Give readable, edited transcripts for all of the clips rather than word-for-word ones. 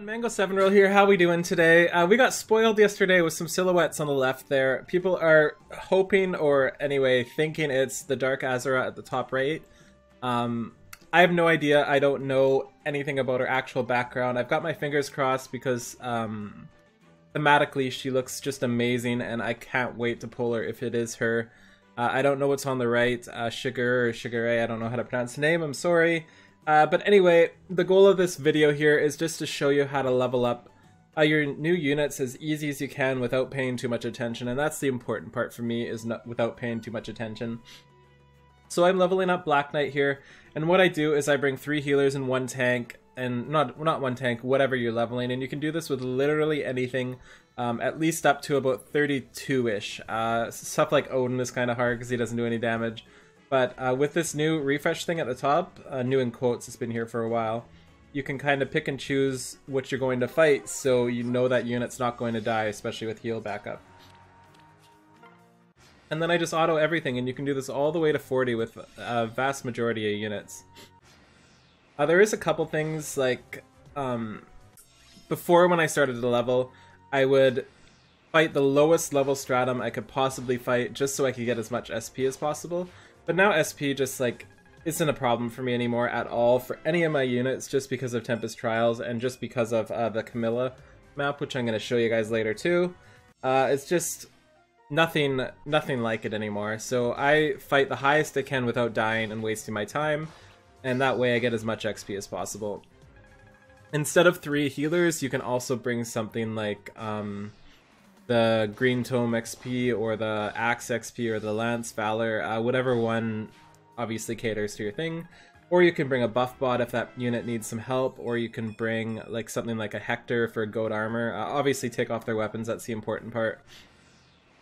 Mango 7 Roll here, how we doing today? We got spoiled yesterday with some silhouettes on the left there. People are hoping, or anyway, thinking it's the Dark Azura at the top right. I have no idea, I don't know anything about her actual background. I've got my fingers crossed because thematically she looks just amazing and I can't wait to pull her if it is her. I don't know what's on the right, Sugar or Sugare, I don't know how to pronounce the name, I'm sorry. But anyway, the goal of this video here is just to show you how to level up your new units as easy as you can without paying too much attention, and that's the important part for me, is not without paying too much attention. So I'm leveling up Black Knight here, and what I do is I bring 3 healers and 1 tank, and not 1 tank, whatever you're leveling, and you can do this with literally anything, at least up to about 32-ish. Stuff like Odin is kind of hard because he doesn't do any damage. But with this new refresh thing at the top, new in quotes, it's been here for a while, you can kind of pick and choose what you're going to fight, so you know that unit's not going to die, especially with heal backup. And then I just auto everything, and you can do this all the way to 40 with a vast majority of units. There is a couple things, like, before when I started the level, I would fight the lowest level stratum I could possibly fight just so I could get as much SP as possible. But now SP just, like, isn't a problem for me anymore at all for any of my units, just because of Tempest Trials and just because of the Camilla map, which I'm going to show you guys later too. It's just nothing like it anymore. So I fight the highest I can without dying and wasting my time, and that way I get as much XP as possible. Instead of 3 healers, you can also bring something like the Green Tome XP or the Axe XP or the Lance Valor, whatever one obviously caters to your thing. Or you can bring a buff bot if that unit needs some help, or you can bring like something like a Hector for goat armor. Obviously take off their weapons, that's the important part.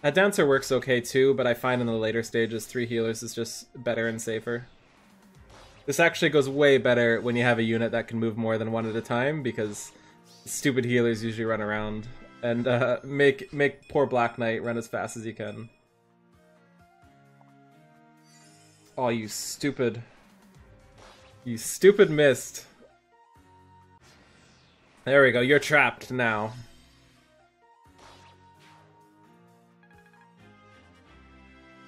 A Dancer works okay too, but I find in the later stages 3 healers is just better and safer. This actually goes way better when you have a unit that can move more than 1 at a time, because stupid healers usually run around. And make poor Black Knight run as fast as you can. Oh, you stupid mist. There we go, you're trapped now.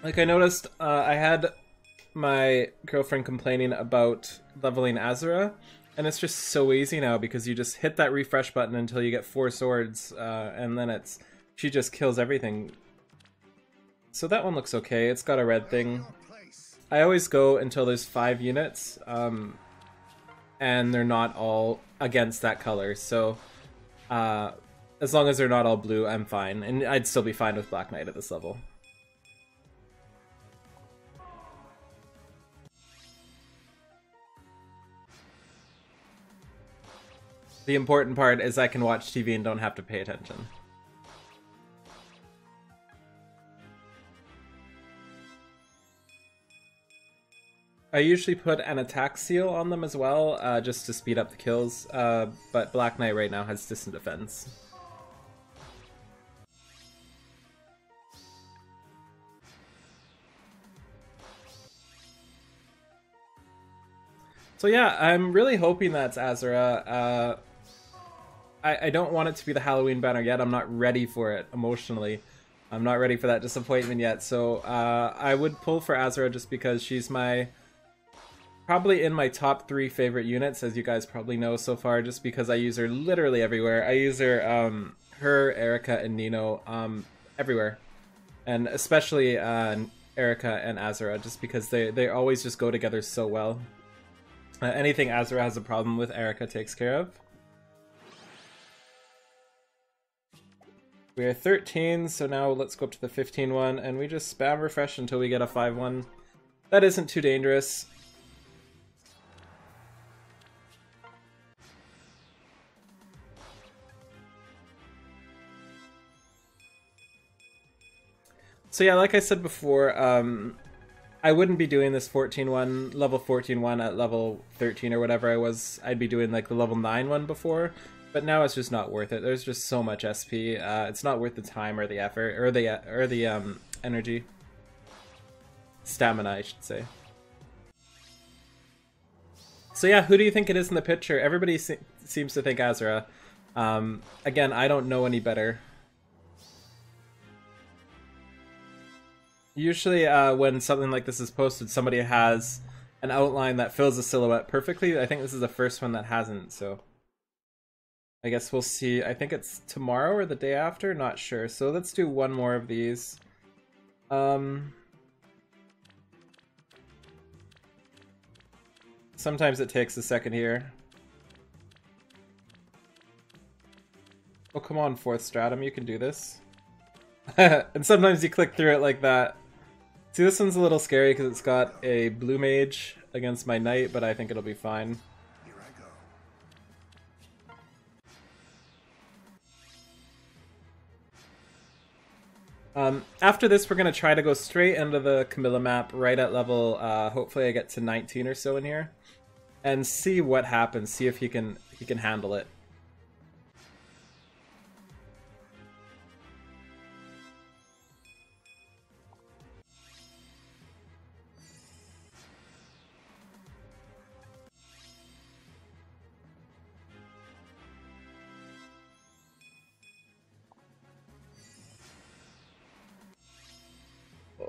Like, I noticed I had my girlfriend complaining about leveling Azura, and it's just so easy now because you just hit that refresh button until you get 4 swords, and then she just kills everything. So that one looks okay, it's got a red thing. I always go until there's 5 units, and they're not all against that color, so as long as they're not all blue, I'm fine, and I'd still be fine with Black Knight at this level. The important part is I can watch TV and don't have to pay attention. I usually put an attack seal on them as well, just to speed up the kills, but Black Knight right now has distant defense. So yeah, I'm really hoping that's Azura. I don't want it to be the Halloween banner yet. I'm not ready for it emotionally. I'm not ready for that disappointment yet. So I would pull for Azura just because she's probably in my top 3 favorite units, as you guys probably know so far, just because I use her literally everywhere. I use her, Erica, and Nino everywhere. And especially Erica and Azura, just because they always just go together so well. Anything Azura has a problem with, Erica takes care of. We are 13, so now let's go up to the 15 one, and we just spam refresh until we get a 5-1. That isn't too dangerous. So yeah, like I said before, I wouldn't be doing this 14-1, level 14-1 at level 13 or whatever I was. I'd be doing like the level 9 one before. But now it's just not worth it. There's just so much SP. It's not worth the time or the effort or the energy, stamina, I should say. So yeah, who do you think it is in the picture? Everybody seems to think Azura. Again, I don't know any better. Usually when something like this is posted, somebody has an outline that fills the silhouette perfectly. I think this is the first one that hasn't, so I guess we'll see. I think it's tomorrow or the day after, not sure. So let's do one more of these. Sometimes it takes a second here. Oh, come on, 4th Stratum, you can do this. And sometimes you click through it like that. See, this one's a little scary because it's got a blue mage against my knight, but I think it'll be fine. Here I go. After this, we're going to try to go straight into the Camilla map right at level, hopefully I get to 19 or so in here, and see what happens, see if he can handle it.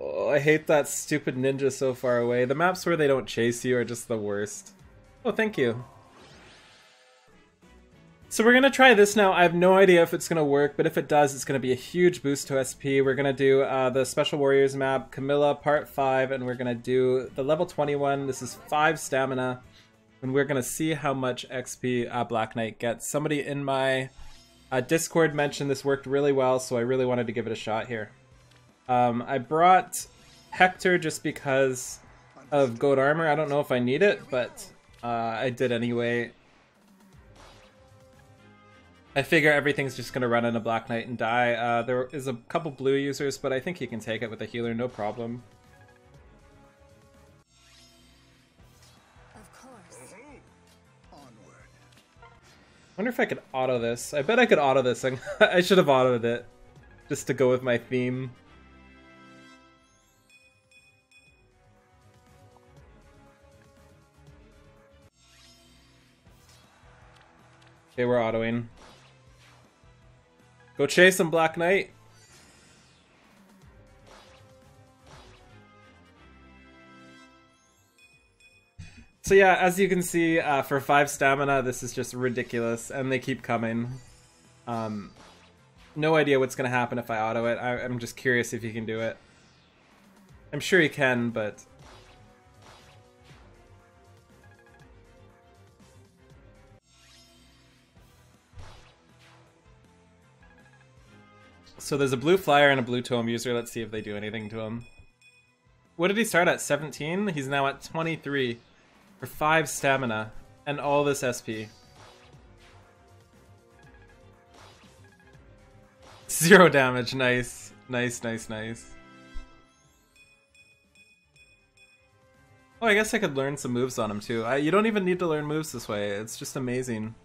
Oh, I hate that stupid ninja so far away. The maps where they don't chase you are just the worst. Oh, thank you. So we're gonna try this now. I have no idea if it's gonna work, but if it does, it's gonna be a huge boost to SP. We're gonna do the Special Warriors map, Camilla Part 5, and we're gonna do the level 21. This is 5 stamina, and we're gonna see how much XP Black Knight gets. Somebody in my Discord mentioned this worked really well, so I really wanted to give it a shot here. I brought Hector just because of gold armor. I don't know if I need it, but I did anyway. I figure everything's just going to run into Black Knight and die. There is a couple blue users, but I think he can take it with a healer, no problem. Of course. Onward. Wonder if I could auto this. I bet I could auto this. I should have autoed it just to go with my theme. Okay, we're autoing. Go chase him, Black Knight. So yeah, as you can see, for 5 stamina, this is just ridiculous, and they keep coming. No idea what's going to happen if I auto it. I'm just curious if he can do it. I'm sure he can, but... So there's a blue flyer and a blue tome user. Let's see if they do anything to him. What did he start at? 17? He's now at 23 for 5 stamina and all this SP. 0 damage. Nice. Nice, nice, nice. Oh, I guess I could learn some moves on him too. You don't even need to learn moves this way. It's just amazing.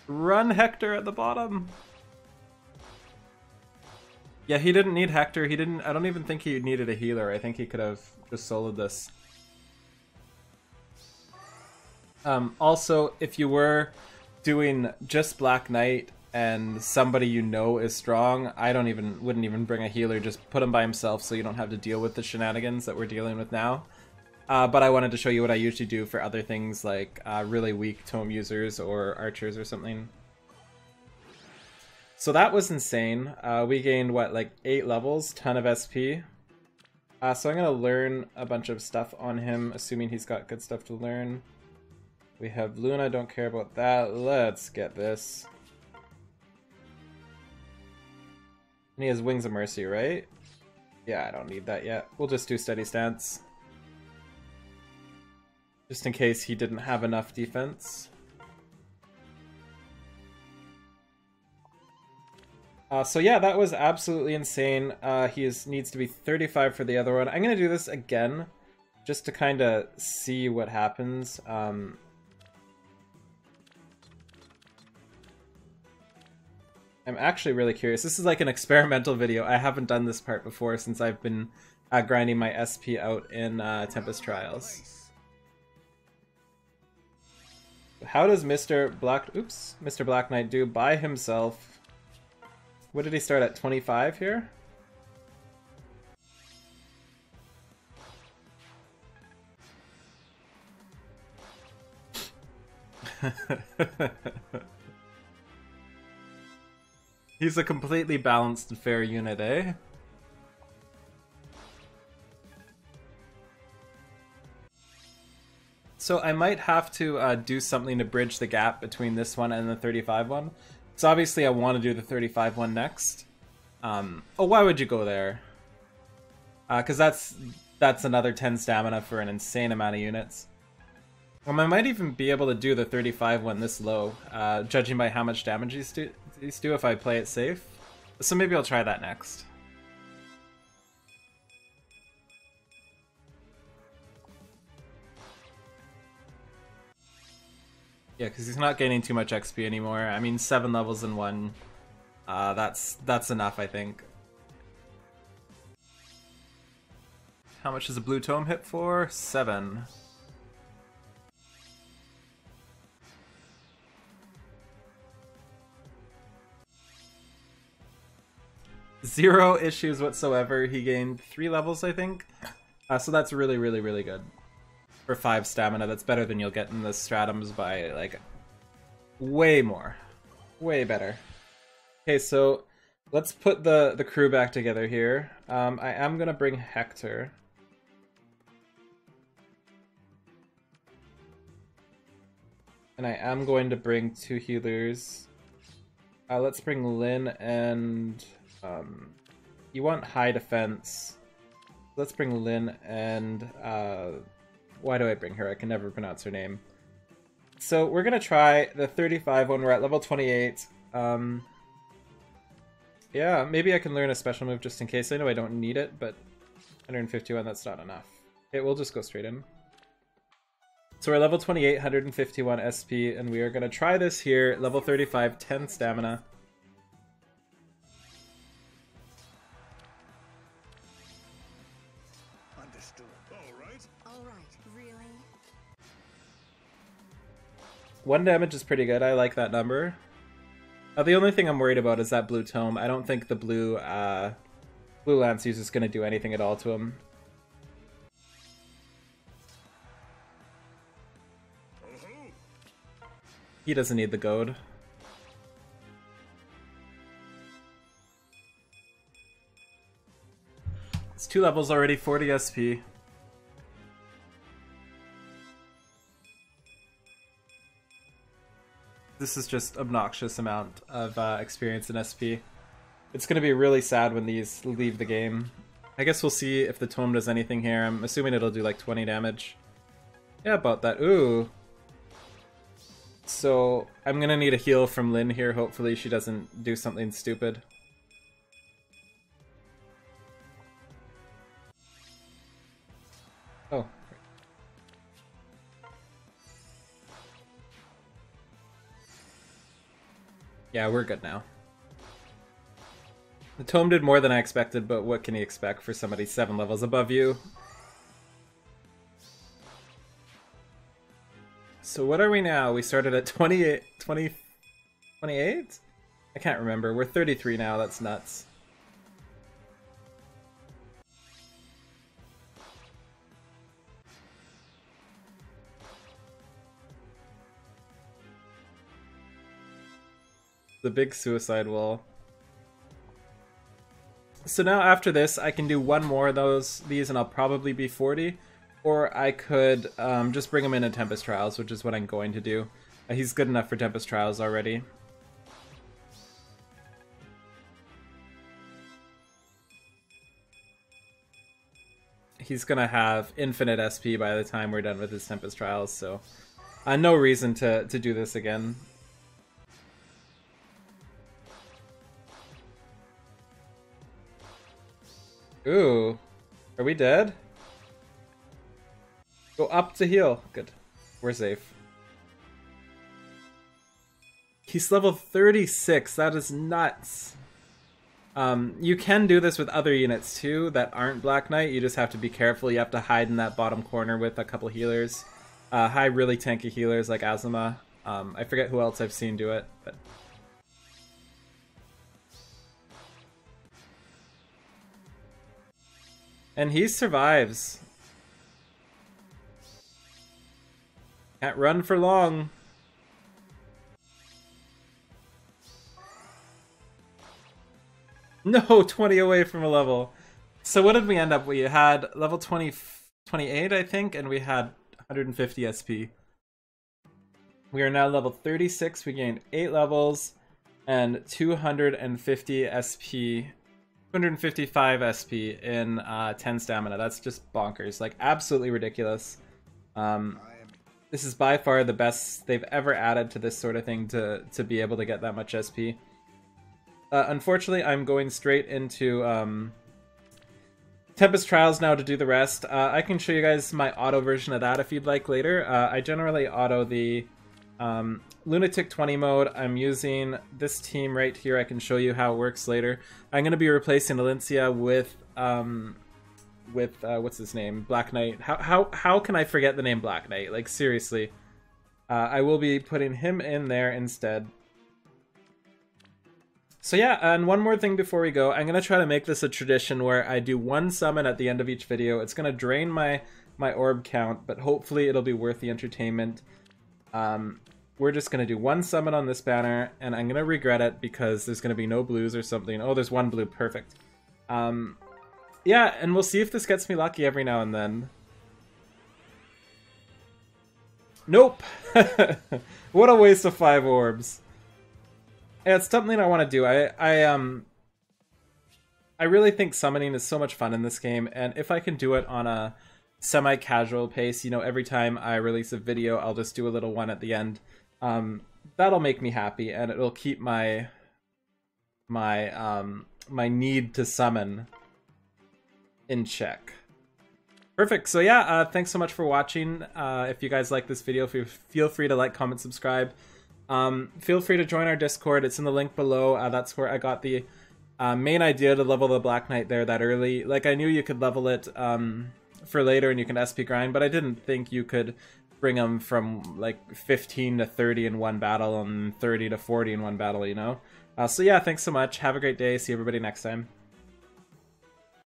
Run, Hector, at the bottom. Yeah, he didn't need Hector. He didn't. I don't even think he needed a healer. I think he could have just soloed this. Also, if you were doing just Black Knight and somebody you know is strong, wouldn't even bring a healer. Just put him by himself so you don't have to deal with the shenanigans that we're dealing with now. But I wanted to show you what I usually do for other things like really weak tome users or archers or something. So that was insane. We gained, what, like 8 levels, ton of SP. So I'm going to learn a bunch of stuff on him, assuming he's got good stuff to learn. We have Luna, don't care about that. Let's get this. And he has Wings of Mercy, right? Yeah, I don't need that yet. We'll just do Steady Stance. Just in case he didn't have enough defense. So yeah, that was absolutely insane. He needs to be 35 for the other one. I'm going to do this again, just to kind of see what happens. I'm actually really curious. This is like an experimental video. I haven't done this part before since I've been grinding my SP out in Tempest Trials. How does Mr. Black Knight do by himself? What did he start at, 25 here? He's a completely balanced and fair unit, eh? So I might have to do something to bridge the gap between this one and the 35 one. So obviously I want to do the 35 one next. Oh, why would you go there? Because that's another 10 stamina for an insane amount of units. I might even be able to do the 35 one this low, judging by how much damage these do if I play it safe. So maybe I'll try that next. Yeah, because he's not gaining too much XP anymore. I mean, 7 levels in one. That's enough, I think. How much does a blue tome hit for? 7. Zero issues whatsoever. He gained 3 levels, I think. So that's really, really, really good. For 5 stamina, that's better than you'll get in the Stratums by, like, way more. Way better. Okay, so let's put the crew back together here. I am going to bring Hector. And I am going to bring 2 healers. Let's bring Lynn and... you want high defense. Let's bring Lynn and... why do I bring her? I can never pronounce her name. So we're going to try the 35 one. We're at level 28. Yeah, maybe I can learn a special move just in case. I know I don't need it, but 151, that's not enough. Okay, we'll just go straight in. So we're level 28, 151 SP, and we are going to try this here. Level 35, 10 stamina. Understood. All right, really? 1 damage is pretty good. I like that number. The only thing I'm worried about is that blue tome. I don't think the blue Lance user is going to do anything at all to him. He doesn't need the goad. It's 2 levels already, 40 SP. This is just obnoxious amount of experience in SP. It's going to be really sad when these leave the game. I guess we'll see if the tome does anything here. I'm assuming it'll do like 20 damage. Yeah, about that. Ooh. So I'm going to need a heal from Lynn here. Hopefully she doesn't do something stupid. Oh. Yeah, we're good now. The tome did more than I expected, but what can you expect for somebody 7 levels above you? So what are we now? We started at 28? I can't remember. We're 33 now, that's nuts. The big suicide wall. So now after this, I can do 1 more of these and I'll probably be 40. Or I could just bring him into Tempest Trials, which is what I'm going to do. He's good enough for Tempest Trials already. He's gonna have infinite SP by the time we're done with his Tempest Trials, so no reason to do this again. Ooh, are we dead? Go up to heal. Good. We're safe. He's level 36. That is nuts. You can do this with other units too that aren't Black Knight. You just have to be careful. You have to hide in that bottom corner with a couple healers. High really tanky healers like Azuma. I forget who else I've seen do it, but... And he survives. Can't run for long. No, 20 away from a level. So what did we end up? We had level 28, I think, and we had 150 SP. We are now level 36. We gained 8 levels and 250 SP. 255 SP in 10 stamina. That's just bonkers. Like, absolutely ridiculous. This is by far the best they've ever added to this sort of thing to be able to get that much SP. Unfortunately, I'm going straight into Tempest Trials now to do the rest. I can show you guys my auto version of that if you'd like later. I generally auto the Lunatic 20 mode. I'm using this team right here. I can show you how it works later. I'm going to be replacing Alencia with what's his name? Black Knight. How can I forget the name Black Knight? Like, seriously. I will be putting him in there instead. So yeah, and one more thing before we go. I'm going to try to make this a tradition where I do one summon at the end of each video. It's going to drain my orb count, but hopefully it'll be worth the entertainment. We're just going to do one summon on this banner, and I'm going to regret it because there's going to be no blues or something. Oh, there's one blue. Perfect. Yeah, and we'll see if this gets me lucky every now and then. Nope! What a waste of 5 orbs. Yeah, it's something I want to do. I really think summoning is so much fun in this game, and if I can do it on a semi-casual pace, you know, every time I release a video, I'll just do a little one at the end. That'll make me happy, and it'll keep my need to summon in check. Perfect. So yeah, thanks so much for watching. If you guys like this video, feel free to like, comment, subscribe. Feel free to join our Discord. It's in the link below. That's where I got the main idea to level the Black Knight there that early. Like, I knew you could level it for later and you can SP grind, but I didn't think you could bring them from like 15 to 30 in one battle and 30 to 40 in one battle, you know? So yeah, thanks so much. Have a great day. See everybody next time.